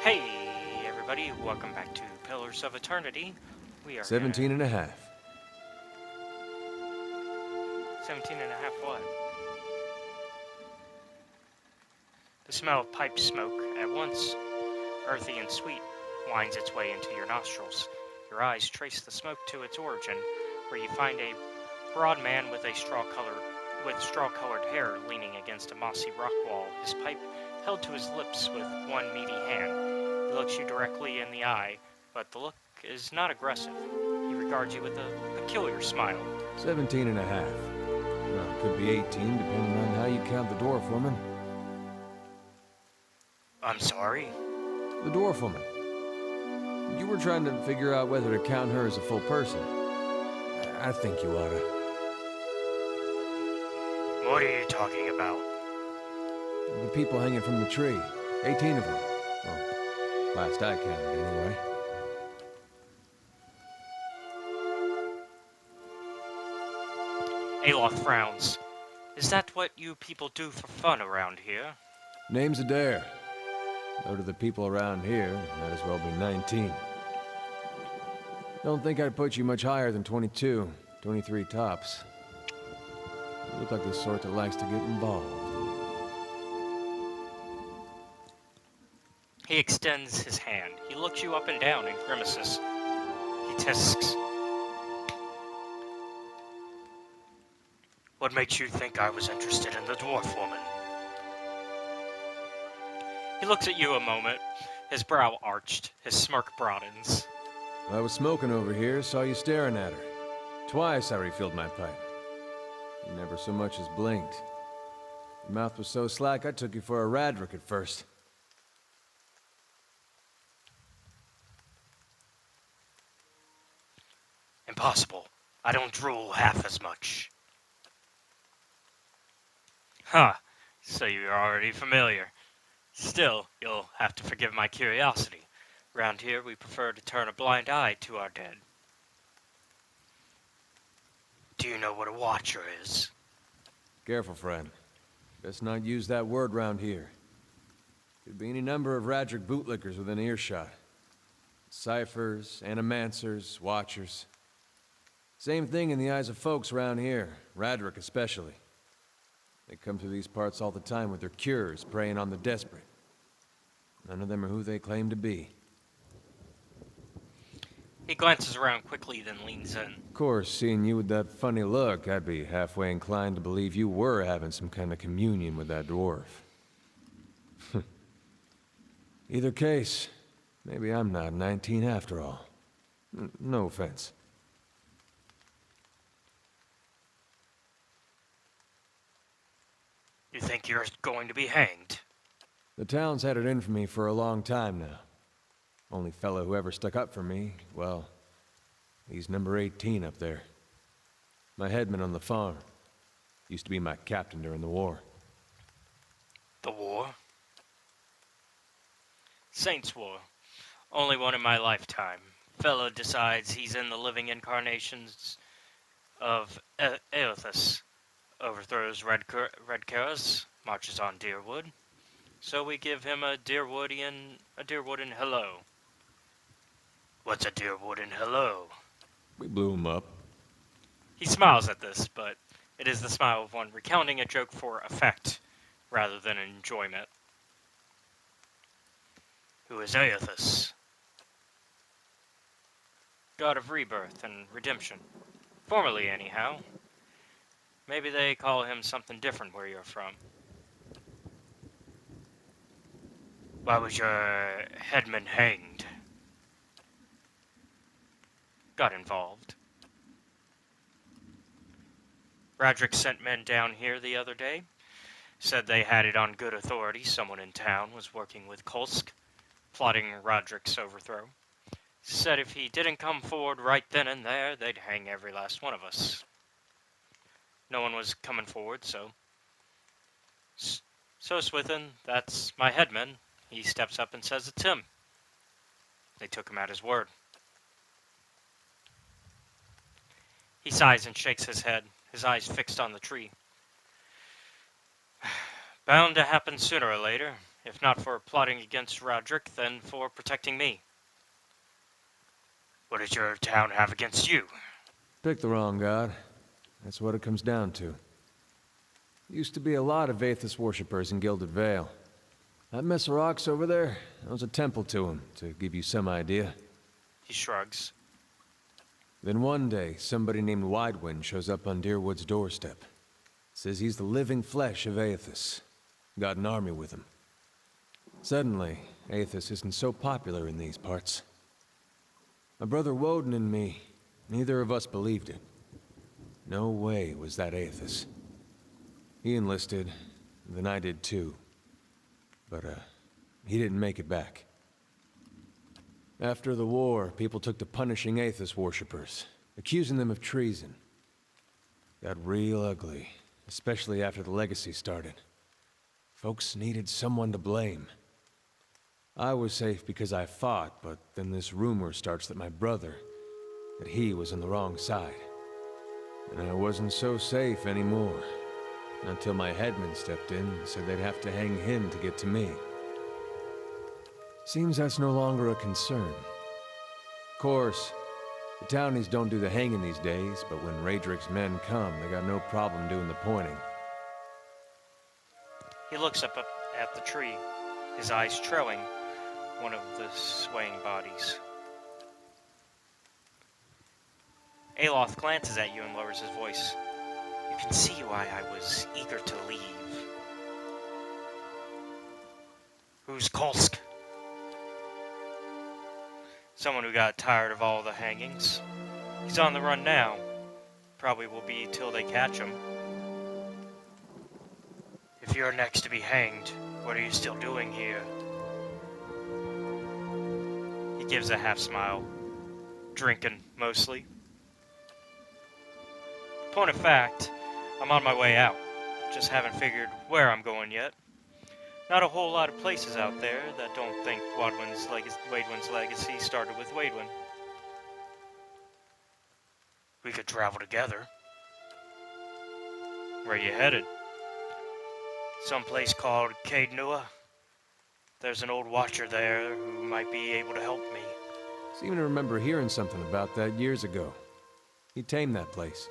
Hey, everybody, welcome back to Pillars of Eternity. We are 17 and a half. 17 and a half what? The smell of pipe smoke, at once earthy and sweet, winds its way into your nostrils. Your eyes trace the smoke to its origin, where you find a broad man with straw-colored hair leaning against a mossy rock wall, his pipe held to his lips with one meaty hand. He looks you directly in the eye, but the look is not aggressive. He regards you with a peculiar smile. 17 and a half. Well, it could be 18, depending on how you count the dwarf woman. I'm sorry? The dwarf woman. You were trying to figure out whether to count her as a full person. I think you oughta. What are you talking about? The people hanging from the tree. 18 of them. Well, last I counted, anyway. Aloth frowns. Is that what you people do for fun around here? Name's Adair. Though to the people around here, might as well be 19. Don't think I'd put you much higher than 22, 23 tops. You look like the sort that likes to get involved. He extends his hand. He looks you up and down and grimaces. He tisks. What makes you think I was interested in the dwarf woman? He looks at you a moment, his brow arched, his smirk broadens. I was smoking over here, saw you staring at her. Twice I refilled my pipe. You never so much as blinked. Your mouth was so slack I took you for a Radric at first. Impossible. I don't drool half as much. Huh, so you're already familiar. Still, you'll have to forgive my curiosity. Around here, we prefer to turn a blind eye to our dead. Do you know what a watcher is? Careful, friend. Best not use that word round here. Could be any number of Radric bootlickers within earshot. Ciphers, animancers, watchers. Same thing in the eyes of folks around here, Radric especially. They come through these parts all the time with their cures, preying on the desperate. None of them are who they claim to be. He glances around quickly, then leans in. Of course, seeing you with that funny look, I'd be halfway inclined to believe you were having some kind of communion with that dwarf. Either case, maybe I'm not 19 after all. No offense. You think you're going to be hanged? The town's had it in for me for a long time now. Only fellow who ever stuck up for me, well, he's number 18 up there. My headman on the farm. Used to be my captain during the war. The war? Saints' War. Only one in my lifetime. Fellow decides he's in the living incarnations of Aethys. Overthrows Redcaras, marches on Deerwood. So we give him a Deerwoodian hello. What's a Deerwoodian hello? We blew him up. He smiles at this, but it is the smile of one recounting a joke for effect, rather than enjoyment. Who is Aethys? God of rebirth and redemption. Formerly, anyhow. Maybe they call him something different where you're from. Why was your headman hanged? Got involved. Radric sent men down here the other day. Said they had it on good authority someone in town was working with Kolsk, plotting Rodric's overthrow. Said if he didn't come forward right then and there, they'd hang every last one of us. No one was coming forward, so Swithin, that's my headman. He steps up and says it's him. They took him at his word. He sighs and shakes his head, his eyes fixed on the tree. Bound to happen sooner or later. If not for plotting against Roderick, then for protecting me. What does your town have against you? Pick the wrong god. That's what it comes down to. Used to be a lot of Aethys worshippers in Gilded Vale. That mess of rocks over there, that was a temple to him, to give you some idea. He shrugs. Then one day, somebody named Widewind shows up on Deerwood's doorstep. Says he's the living flesh of Aethys. Got an army with him. Suddenly, Aethys isn't so popular in these parts. My brother Woden and me, neither of us believed it. No way was that Aethys. He enlisted, then I did too. But, he didn't make it back. After the war, people took to punishing Aethys worshippers, accusing them of treason. Got real ugly, especially after the legacy started. Folks needed someone to blame. I was safe because I fought, but then this rumor starts that my brother, that he was on the wrong side. And I wasn't so safe anymore. Until my headman stepped in and said they'd have to hang him to get to me. Seems that's no longer a concern. Of course, the townies don't do the hanging these days, but when Radrick's men come, they got no problem doing the pointing. He looks up at the tree, his eyes trailing one of the swaying bodies. Aloth glances at you and lowers his voice. You can see why I was eager to leave. Who's Kolsk? Someone who got tired of all the hangings. He's on the run now. Probably will be till they catch him. If you're next to be hanged, what are you still doing here? He gives a half smile. Drinking, mostly. Point of fact, I'm on my way out. Just haven't figured where I'm going yet. Not a whole lot of places out there that don't think Waidwin's legacy started with Waidwin. We could travel together. Where are you headed? Someplace called Caed Nua. There's an old watcher there who might be able to help me. Seem to remember hearing something about that years ago. He tamed that place.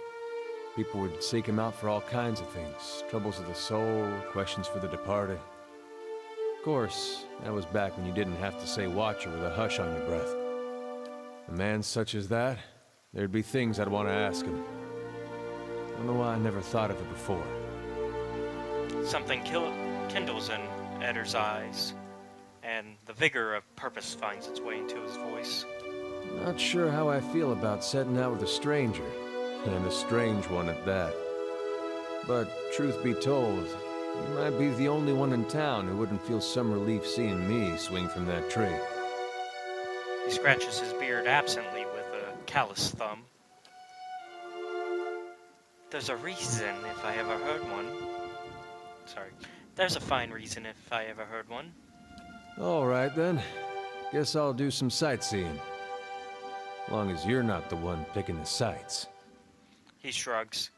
People would seek him out for all kinds of things. Troubles of the soul, questions for the departed. Of course, that was back when you didn't have to say watcher with a hush on your breath. A man such as that, there'd be things I'd want to ask him. Don't know why I never thought of it before. Something kindles in Eddar's eyes, and the vigor of purpose finds its way into his voice. Not sure how I feel about setting out with a stranger. And a strange one at that. But, truth be told, you might be the only one in town who wouldn't feel some relief seeing me swing from that tree. He scratches his beard absently with a callous thumb. There's a reason if I ever heard one. Sorry. There's a fine reason if I ever heard one. All right, then. Guess I'll do some sightseeing. Long as you're not the one picking the sights. He shrugs.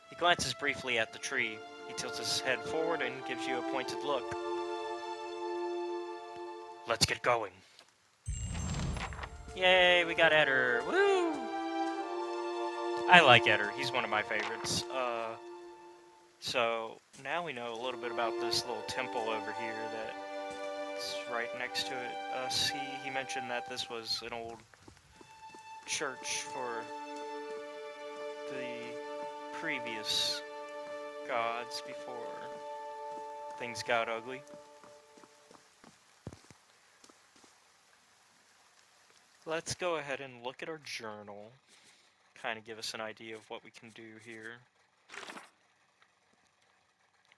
He glances briefly at the tree. He tilts his head forward and gives you a pointed look. Let's get going. Yay, we got Eddar. Woo! I like Eddar. He's one of my favorites. So, now we know a little bit about this little temple over here that's right next to it. He mentioned that this was an old church for the previous gods before things got ugly. Let's go ahead and look at our journal. Kind of give us an idea of what we can do here.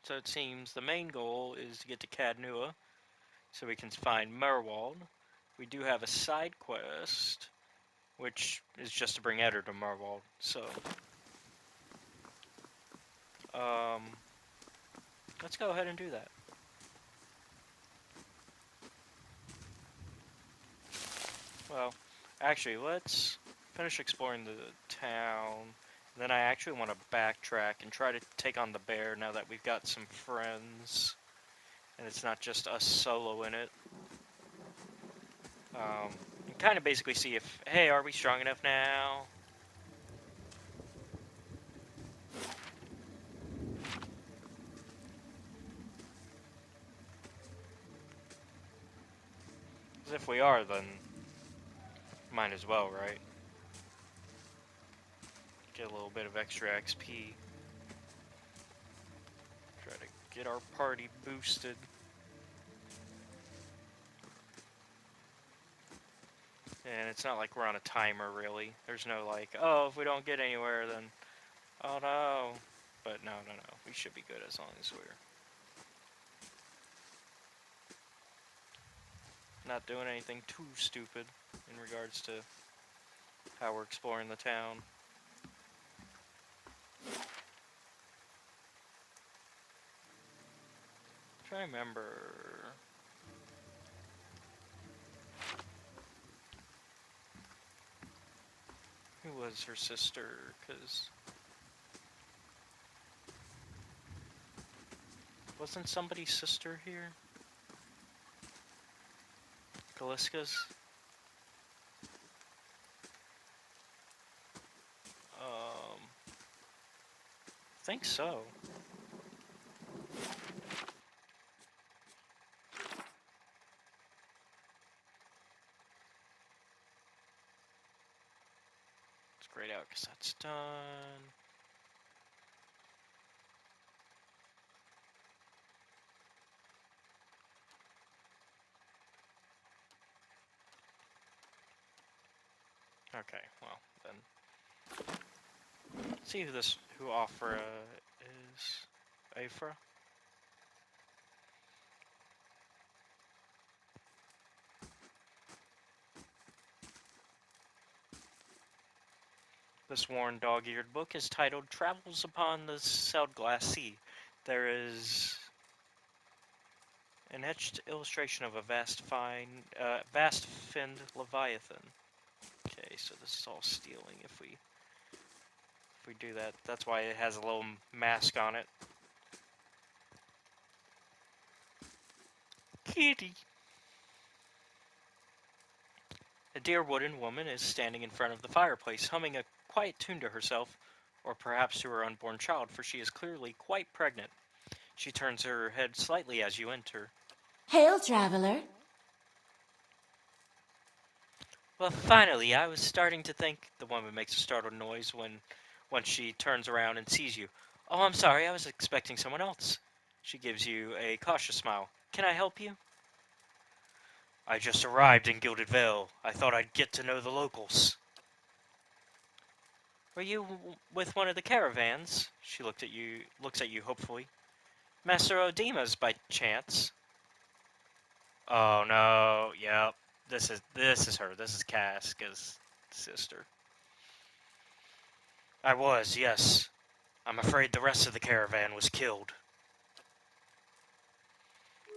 So it seems the main goal is to get to Caed Nua, so we can find Merwald. We do have a side quest, which is just to bring Eddar to Merwald. So, let's go ahead and do that. Well, actually, let's finish exploring the town. Then I actually want to backtrack and try to take on the bear now that we've got some friends. and it's not just us solo in it. And kind of basically see if, hey, are we strong enough now? Because if we are, then might as well, right? Get a little bit of extra XP. Try to get our party boosted. And it's not like we're on a timer, really. There's no like, oh, if we don't get anywhere, then, oh no. But no. We should be good as long as we're not doing anything too stupid in regards to how we're exploring the town. I'm trying to remember. Who was her sister? Because wasn't somebody's sister here? Kaliska's? I think so. It's grayed out because that's done. Okay, well, then. Let's see who Afra is. Afra? This worn, dog-eared book is titled Travels Upon the Sealed Glass Sea. There is an etched illustration of a vast-finned leviathan. Okay, so this is all stealing if we do that. That's why it has a little mask on it. Kitty! A dear wooden woman is standing in front of the fireplace, humming a quiet tune to herself, or perhaps to her unborn child, for she is clearly quite pregnant. She turns her head slightly as you enter. Hail, traveler. Well, finally, I was starting to think. The woman makes a startled noise when she turns around and sees you. Oh, I'm sorry, I was expecting someone else. She gives you a cautious smile. Can I help you? I just arrived in Gilded Vale. I thought I'd get to know the locals. Were you with one of the caravans? She looks at you hopefully. Master Odima's by chance? Oh no, yep. This is her. This is Casca's sister. I was, yes. I'm afraid the rest of the caravan was killed.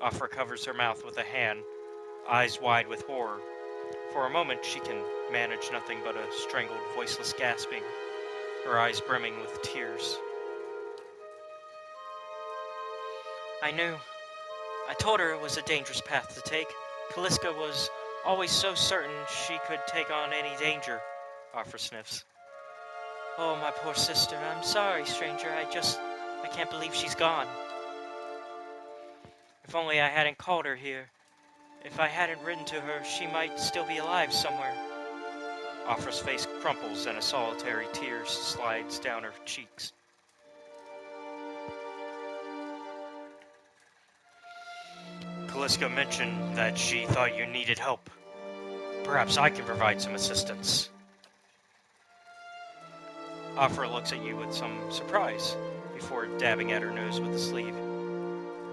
Afra covers her mouth with a hand, eyes wide with horror. For a moment, she can manage nothing but a strangled, voiceless gasping, her eyes brimming with tears. I knew. I told her it was a dangerous path to take. Kaliska was always so certain she could take on any danger. Afra sniffs. Oh, my poor sister. I'm sorry, stranger. I can't believe she's gone. If only I hadn't called her here. If I hadn't written to her, she might still be alive somewhere. Afra's face crumples and a solitary tear slides down her cheeks. Kaliska mentioned that she thought you needed help. Perhaps I can provide some assistance. Afra looks at you with some surprise, before dabbing at her nose with the sleeve.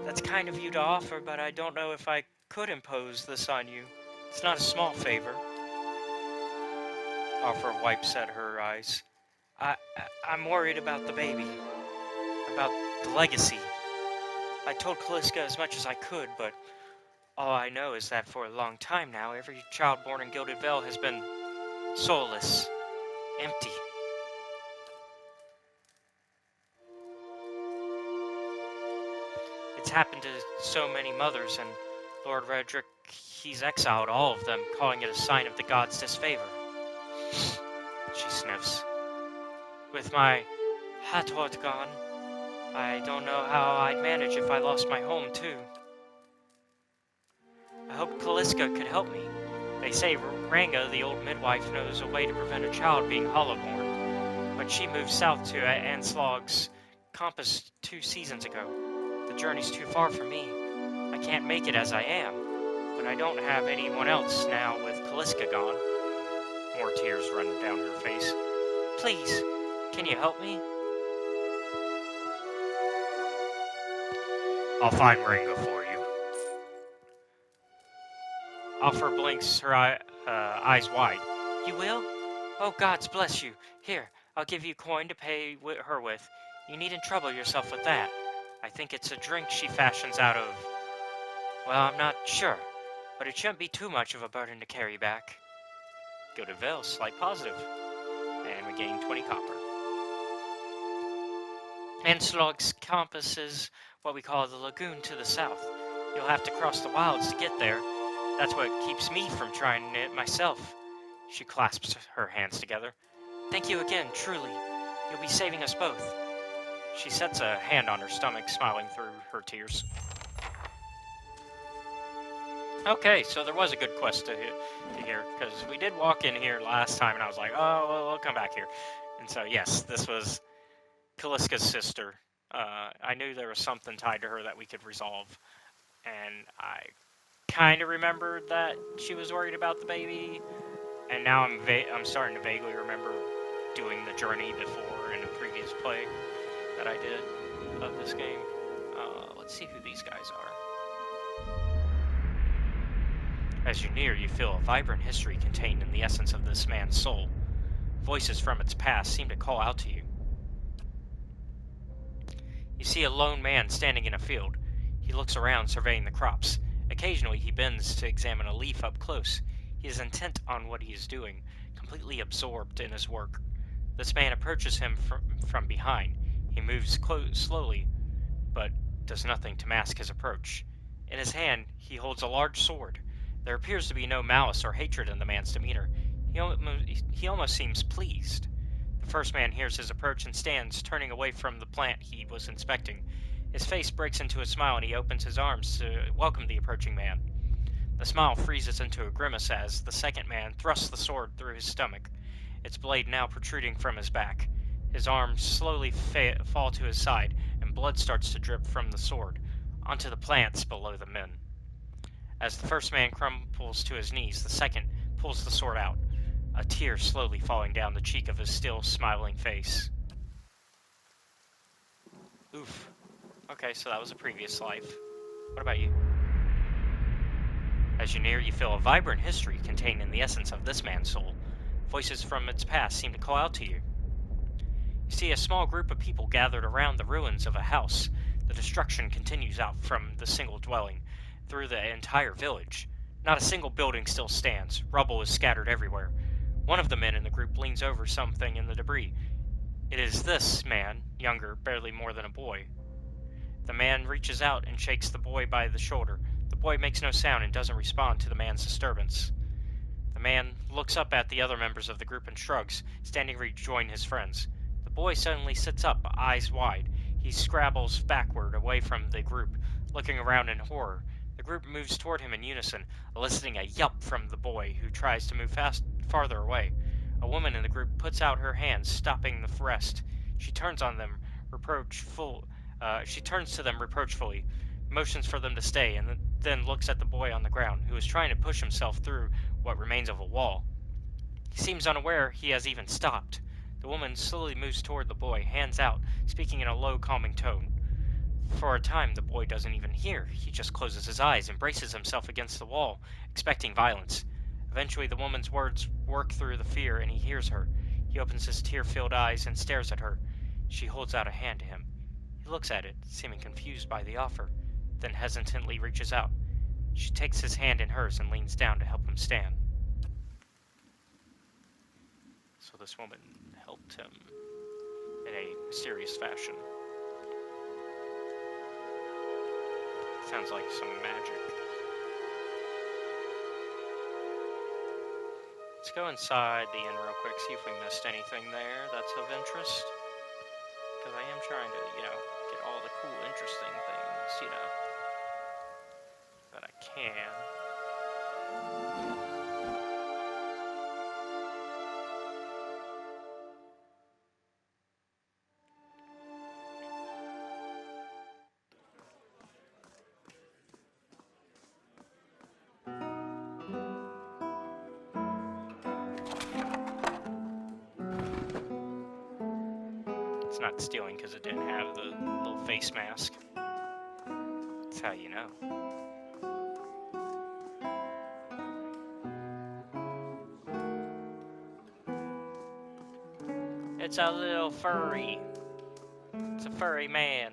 That's kind of you to offer, but I don't know if I could impose this on you. It's not a small favor. Afra wipes at her eyes. I'm worried about the baby. About the legacy. I told Kaliska as much as I could, but all I know is that for a long time now, every child born in Gilded Vale has been soulless, empty. It's It's happened to so many mothers, and Lord Redrick, he's exiled all of them, calling it a sign of the gods' disfavor. She sniffs. With my Hathort gone, I don't know how I'd manage if I lost my home, too. I hoped Kaliska could help me. They say Ranga, the old midwife, knows a way to prevent a child being hollowborn. But she moved south to Anslog's compass 2 seasons ago. The journey's too far for me. I can't make it as I am. But I don't have anyone else now with Kaliska gone. More tears run down her face. Please, can you help me? I'll find Ranga for you. Alfred blinks her eyes wide. You will? Oh, gods bless you. Here, I'll give you coin to pay her with. You needn't trouble yourself with that. I think it's a drink she fashions out of... Well, I'm not sure, but it shouldn't be too much of a burden to carry back. Gilded Vale, slight positive. And we gain 20 copper. Anslog's compass is what we call the lagoon to the south. You'll have to cross the wilds to get there. That's what keeps me from trying it myself. She clasps her hands together. Thank you again, truly. You'll be saving us both. She sets a hand on her stomach, smiling through her tears. Okay, so there was a good quest to hear, because we did walk in here last time, and I was like, oh, well, I'll come back here. And so, yes, this was Kaliska's sister. I knew there was something tied to her that we could resolve, and I kind of remembered that she was worried about the baby, and now I'm starting to vaguely remember doing the journey before in a previous play that I did of this game. Let's see who these guys are. As you near, you feel a vibrant history contained in the essence of this man's soul. Voices from its past seem to call out to you. You see a lone man standing in a field. He looks around, surveying the crops. Occasionally, he bends to examine a leaf up close. He is intent on what he is doing, completely absorbed in his work. This man approaches him from behind. He moves slowly, but does nothing to mask his approach. In his hand, he holds a large sword. There appears to be no malice or hatred in the man's demeanor. He almost seems pleased. The first man hears his approach and stands, turning away from the plant he was inspecting. His face breaks into a smile, and he opens his arms to welcome the approaching man. The smile freezes into a grimace as the second man thrusts the sword through his stomach, its blade now protruding from his back. His arms slowly fall to his side, and blood starts to drip from the sword onto the plants below the men. As the first man crumples to his knees, the second pulls the sword out, a tear slowly falling down the cheek of his still smiling face. Oof. Okay, so that was a previous life. What about you? As you near, you feel a vibrant history contained in the essence of this man's soul. Voices from its past seem to call out to you. You see a small group of people gathered around the ruins of a house. The destruction continues out from the single dwelling through the entire village. Not a single building still stands. Rubble is scattered everywhere. One of the men in the group leans over something in the debris. It is this man, younger, barely more than a boy. The man reaches out and shakes the boy by the shoulder. The boy makes no sound and doesn't respond to the man's disturbance. The man looks up at the other members of the group and shrugs, standing to rejoin his friends. The boy suddenly sits up, eyes wide. He scrabbles backward away from the group, looking around in horror. The group moves toward him in unison, eliciting a yelp from the boy, who tries to move farther away. A woman in the group puts out her hands, stopping the rest. She turns to them reproachfully, motions for them to stay, and then looks at the boy on the ground, who is trying to push himself through what remains of a wall. He seems unaware he has even stopped. The woman slowly moves toward the boy, hands out, speaking in a low, calming tone. For a time, the boy doesn't even hear. He just closes his eyes and braces himself against the wall, expecting violence. Eventually, the woman's words work through the fear, and he hears her. He opens his tear-filled eyes and stares at her. She holds out a hand to him. He looks at it, seeming confused by the offer, then hesitantly reaches out. She takes his hand in hers and leans down to help him stand. So this woman helped him in a mysterious fashion. Sounds like some magic. Let's go inside the inn real quick, see if we missed anything there that's of interest. Because I am trying to, get all the cool, interesting things, that I can. It's not stealing because it didn't have the little face mask. That's how you know. It's a little furry. It's a furry man.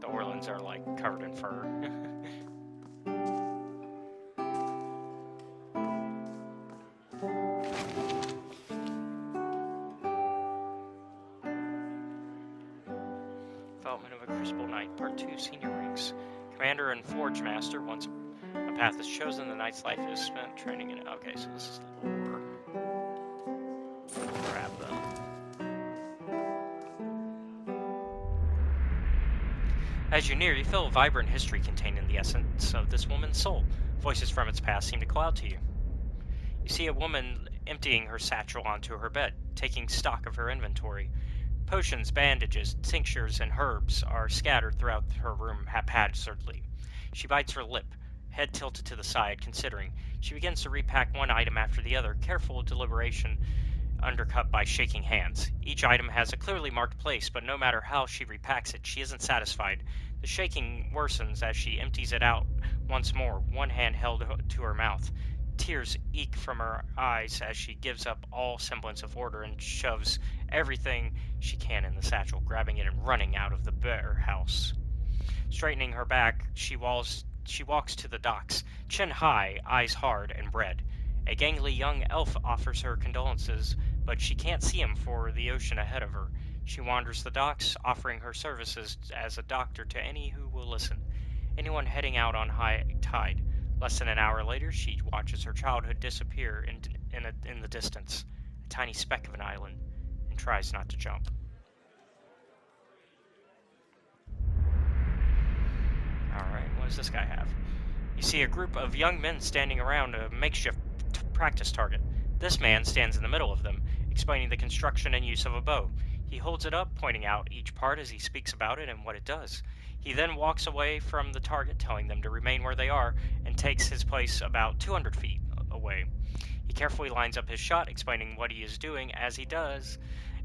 The Orlands are like covered in fur. Development of a Crucible Knight, Part 2, Senior Ranks. Commander and Forge Master. Once a path is chosen, the knight's life is spent training in it. Okay, so this is lore. Grab them. As you near, you feel a vibrant history contained in the essence of this woman's soul. Voices from its past seem to call out to you. You see a woman emptying her satchel onto her bed, taking stock of her inventory. Potions, bandages, tinctures, and herbs are scattered throughout her room haphazardly. She bites her lip, head tilted to the side, considering. She begins to repack one item after the other, careful deliberation undercut by shaking hands. Each item has a clearly marked place, but no matter how she repacks it, she isn't satisfied. The shaking worsens as she empties it out once more, one hand held to her mouth. Tears eke from her eyes as she gives up all semblance of order and shoves everything she can in the satchel, grabbing it and running out of the bare house. Straightening her back, she walks to the docks, chin high, eyes hard and red. A gangly young elf offers her condolences, but she can't see him for the ocean ahead of her. She wanders the docks, offering her services as a doctor to any who will listen. Anyone heading out on high tide. Less than an hour later, she watches her childhood disappear in the distance, a tiny speck of an island, and tries not to jump. Alright, what does this guy have? You see a group of young men standing around a makeshift practice target. This man stands in the middle of them, explaining the construction and use of a bow. He holds it up, pointing out each part as he speaks about it and what it does. He then walks away from the target, telling them to remain where they are, and takes his place about 200 feet away. He carefully lines up his shot, explaining what he is doing as he does,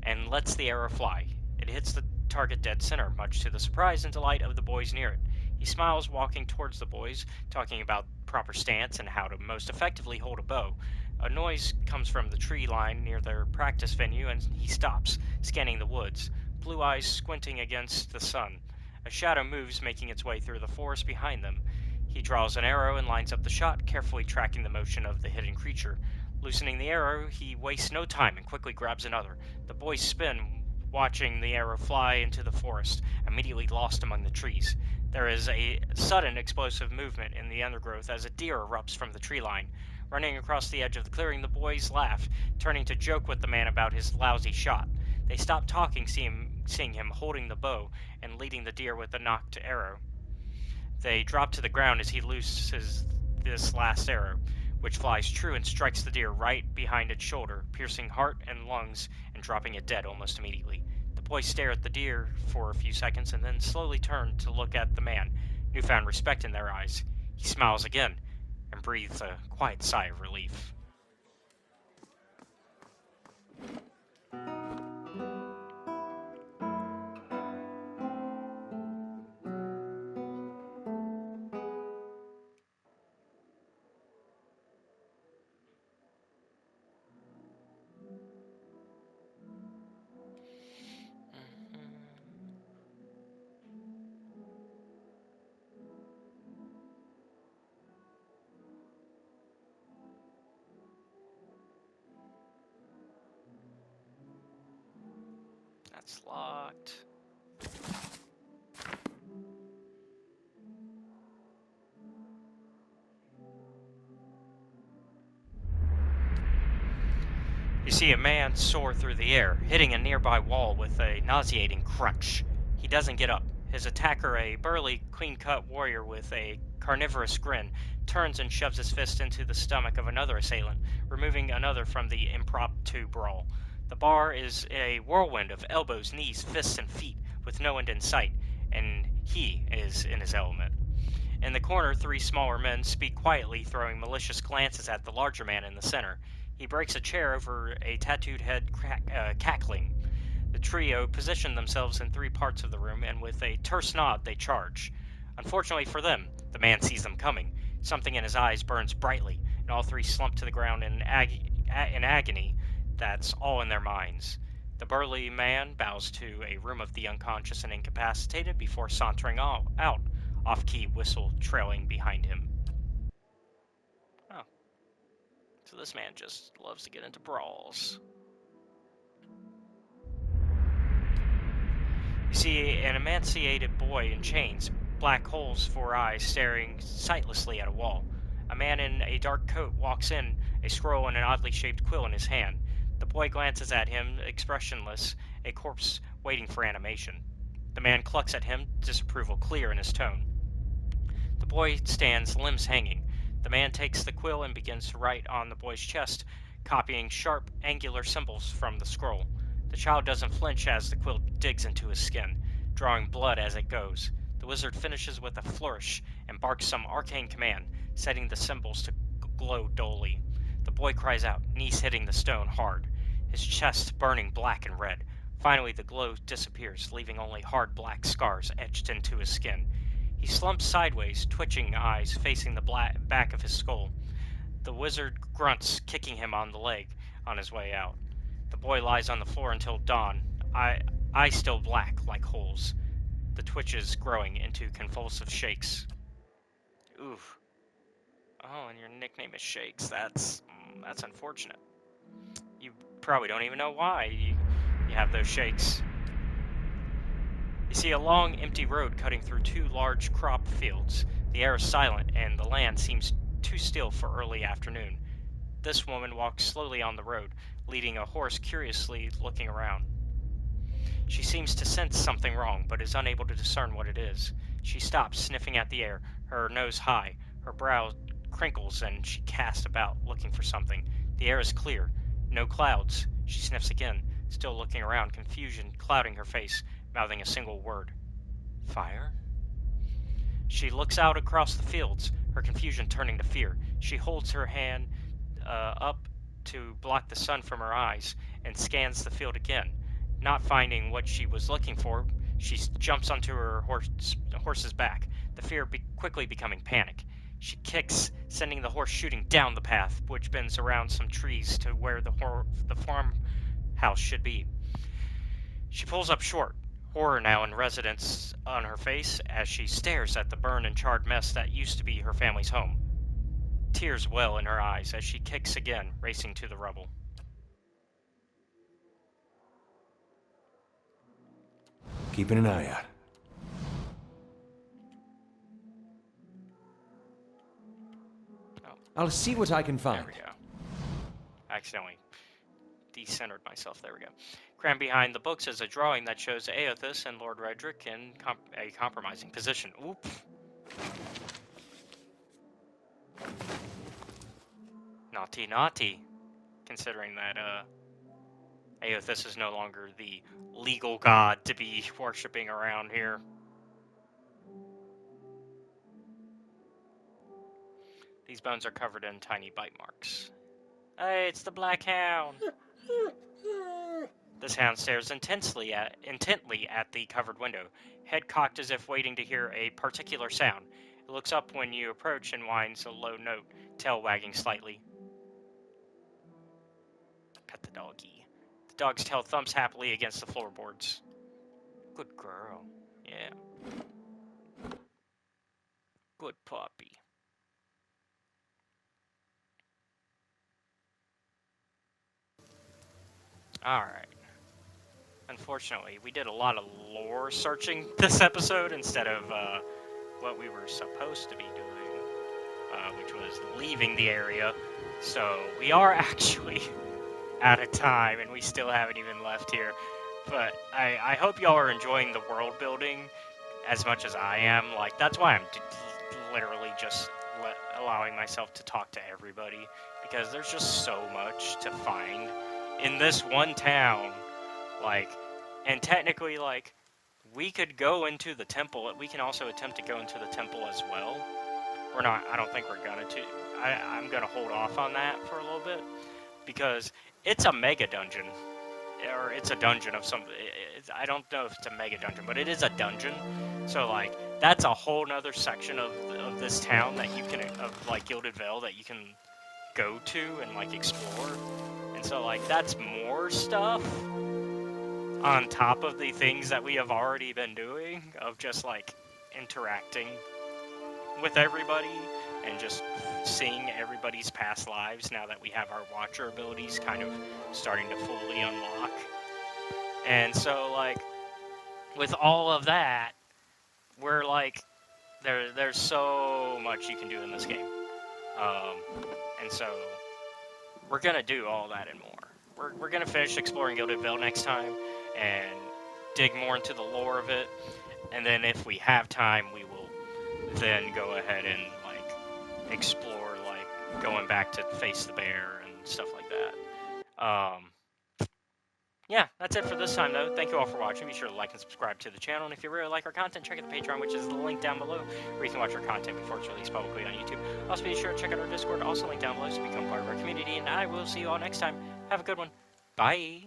and lets the arrow fly. It hits the target dead center, much to the surprise and delight of the boys near it. He smiles, walking towards the boys, talking about proper stance and how to most effectively hold a bow. A noise comes from the tree line near their practice venue, and he stops, scanning the woods, blue eyes squinting against the sun. A shadow moves, making its way through the forest behind them. He draws an arrow and lines up the shot, carefully tracking the motion of the hidden creature. Loosening the arrow, he wastes no time and quickly grabs another. The boys spin, watching the arrow fly into the forest, immediately lost among the trees. There is a sudden explosive movement in the undergrowth as a deer erupts from the tree line. Running across the edge of the clearing, the boys laugh, turning to joke with the man about his lousy shot. They stop talking, seeing him holding the bow and leading the deer with the nocked arrow. They drop to the ground as he looses this last arrow, which flies true and strikes the deer right behind its shoulder, piercing heart and lungs and dropping it dead almost immediately. The boys stare at the deer for a few seconds and then slowly turn to look at the man, newfound respect in their eyes. He smiles again and breathes a quiet sigh of relief. That's locked. You see a man soar through the air, hitting a nearby wall with a nauseating crunch. He doesn't get up. His attacker, a burly, clean-cut warrior with a carnivorous grin, turns and shoves his fist into the stomach of another assailant, removing another from the impromptu brawl. The bar is a whirlwind of elbows, knees, fists, and feet, with no end in sight, and he is in his element. In the corner, three smaller men speak quietly, throwing malicious glances at the larger man in the center. He breaks a chair over a tattooed head, cackling. The trio position themselves in three parts of the room, and with a terse nod, they charge. Unfortunately for them, the man sees them coming. Something in his eyes burns brightly, and all three slump to the ground in agony. That's all in their minds. The burly man bows to a room of the unconscious and incapacitated before sauntering out, off-key whistle trailing behind him. Oh. So this man just loves to get into brawls. You see an emaciated boy in chains, black holes for eyes, staring sightlessly at a wall. A man in a dark coat walks in, a scroll and an oddly shaped quill in his hand. The boy glances at him, expressionless, a corpse waiting for animation. The man clucks at him, disapproval clear in his tone. The boy stands, limbs hanging. The man takes the quill and begins to write on the boy's chest, copying sharp, angular symbols from the scroll. The child doesn't flinch as the quill digs into his skin, drawing blood as it goes. The wizard finishes with a flourish and barks some arcane command, setting the symbols to glow dully. The boy cries out, knees hitting the stone hard, his chest burning black and red. Finally, the glow disappears, leaving only hard black scars etched into his skin. He slumps sideways, twitching eyes facing the back of his skull. The wizard grunts, kicking him on the leg on his way out. The boy lies on the floor until dawn, eyes still black like holes, the twitches growing into convulsive shakes. Oof. Oh, and your nickname is Shakes. That's unfortunate. You probably don't even know why you have those shakes. You see a long, empty road cutting through two large crop fields. The air is silent, and the land seems too still for early afternoon. This woman walks slowly on the road, leading a horse curiously looking around. She seems to sense something wrong, but is unable to discern what it is. She stops, sniffing at the air, her nose high, her brow crinkles, and she casts about, looking for something. The air is clear, no clouds. She sniffs again, still looking around, confusion clouding her face, mouthing a single word. Fire? She looks out across the fields, her confusion turning to fear. She holds her hand up to block the sun from her eyes and scans the field again. Not finding what she was looking for, she jumps onto her horse's back, the fear quickly becoming panic. She kicks, sending the horse shooting down the path, which bends around some trees to where the farmhouse should be. She pulls up short, horror now in residence on her face as she stares at the burned and charred mess that used to be her family's home. Tears well in her eyes as she kicks again, racing to the rubble. Keeping an eye out. Oh, I'll see what I can find. there we go. I accidentally decentered myself. There we go. Crammed behind the books is a drawing that shows Aothus and Lord Redrick in a compromising position. Oop. Naughty, naughty. Considering that Aothus is no longer the legal god to be worshipping around here. These bones are covered in tiny bite marks. Hey, it's the Black Hound! This hound stares intently at the covered window, head cocked as if waiting to hear a particular sound. It looks up when you approach and whines a low note, tail wagging slightly. Pet the doggy. The dog's tail thumps happily against the floorboards. Good girl. Yeah. Good puppy. Alright. Unfortunately, we did a lot of lore searching this episode instead of what we were supposed to be doing, which was leaving the area. So we are actually at a time, and we still haven't even left here. But I hope y'all are enjoying the world building as much as I am. Like, that's why I'm literally just allowing myself to talk to everybody, because there's just so much to find in this one town. Like, and technically, like, we could go into the temple. We can also attempt to go into the temple as well. We're not. I don't think we're gonna. I'm gonna hold off on that for a little bit, because it's a mega dungeon, or it's a dungeon of some. I don't know if it's a mega dungeon, but it is a dungeon. So like, that's a whole nother section of this town that you can, of like Gilded Vale, that you can go to and like explore. And so like, that's more stuff on top of the things that we have already been doing, of just like interacting with everybody and just seeing everybody's past lives now that we have our Watcher abilities kind of starting to fully unlock. And so like, with all of that, we're like, there's so much you can do in this game. And so we're gonna do all that and more. We're gonna finish exploring Gilded Vale next time and dig more into the lore of it, and then if we have time, we will then go ahead and like explore, like going back to face the bear and stuff like that. Yeah, that's it for this time, though. Thank you all for watching. Be sure to like and subscribe to the channel. And if you really like our content, check out the Patreon, which is the link down below, where you can watch our content before it's released publicly on YouTube. Also, be sure to check out our Discord, also linked down below, to become part of our community. And I will see you all next time. Have a good one. Bye.